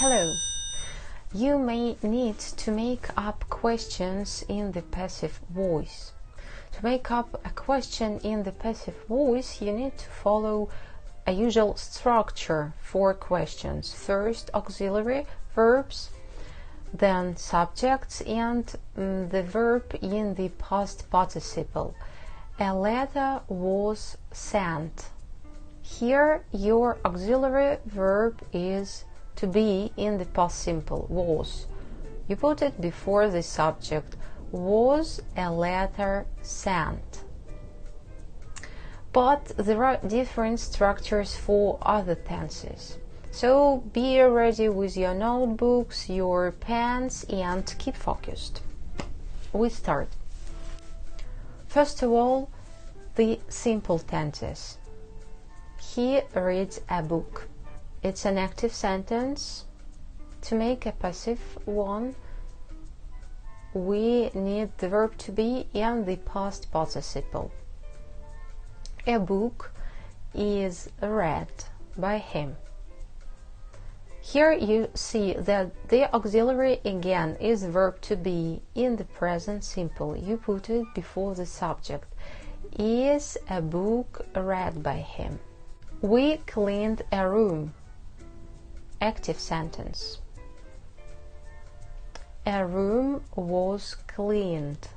Hello. You may need to make up questions in the passive voice. To make up a question in the passive voice, you need to follow a usual structure for questions. First, auxiliary verbs, then subjects, and the verb in the past participle. A letter was sent. Here, your auxiliary verb is to be in the past simple, was. You put it before the subject. Was a letter sent? But there are different structures for other tenses. So be ready with your notebooks, your pens, and keep focused. We start. First of all, the simple tenses. He reads a book. It's an active sentence. To make a passive one, we need the verb to be in the past participle. A book is read by him. Here you see that the auxiliary again is verb to be in the present simple. You put it before the subject. Is a book read by him? We cleaned a room. Active sentence. A room was cleaned.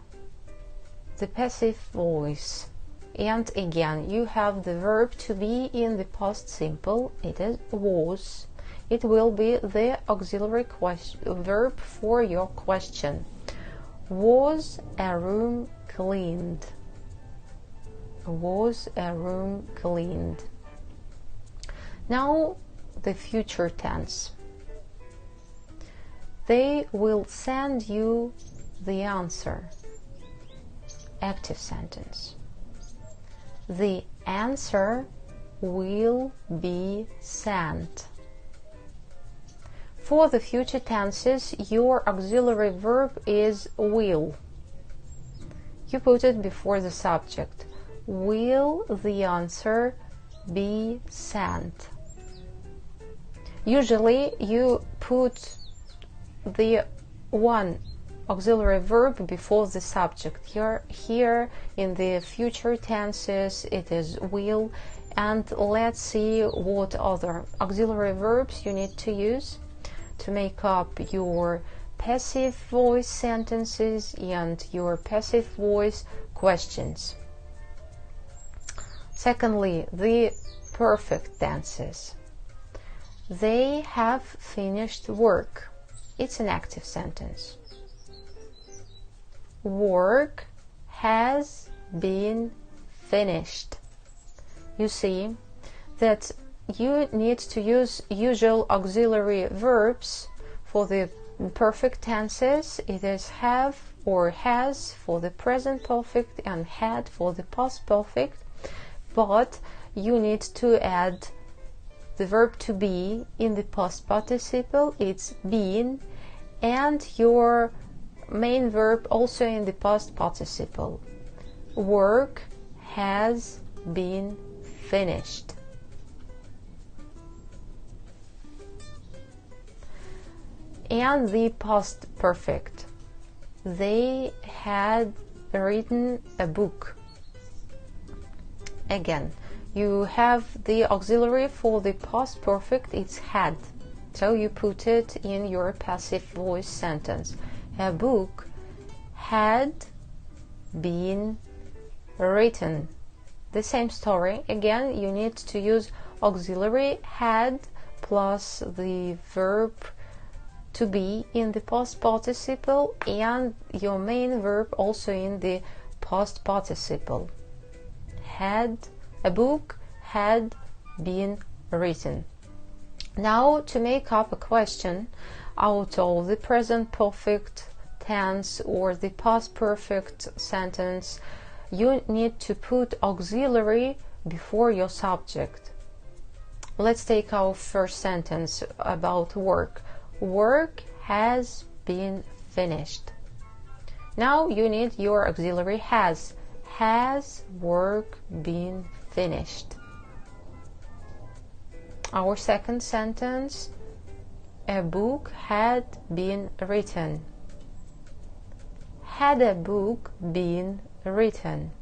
The passive voice. And again, you have the verb to be in the past simple. It is was. It will be the auxiliary verb for your question. Was a room cleaned? Was a room cleaned? Now the future tense. They will send you the answer. Active sentence. The answer will be sent. For the future tenses, your auxiliary verb is will. You put it before the subject. Will the answer be sent? Usually you put the one auxiliary verb before the subject. Here in the future tenses it is will, and let's see what other auxiliary verbs you need to use to make up your passive voice sentences and your passive voice questions. Secondly, the perfect tenses. They have finished work. It's an active sentence. Work has been finished. You see that you need to use usual auxiliary verbs for the perfect tenses. It is have or has for the present perfect and had for the past perfect, but you need to add the verb to be in the past participle. It's been, and your main verb also in the past participle. Work has been finished. And the past perfect. They had written a book. Again, you have the auxiliary for the past perfect, it's had. So you put it in your passive voice sentence. A book had been written. The same story. Again, you need to use auxiliary had plus the verb to be in the past participle and your main verb also in the past participle. A book had been written. Now, to make up a question out of the present perfect tense or the past perfect sentence, you need to put auxiliary before your subject. Let's take our first sentence about work. Work has been finished. Now you need your auxiliary has. Has work been finished? Our second sentence. A book had been written. Had a book been written?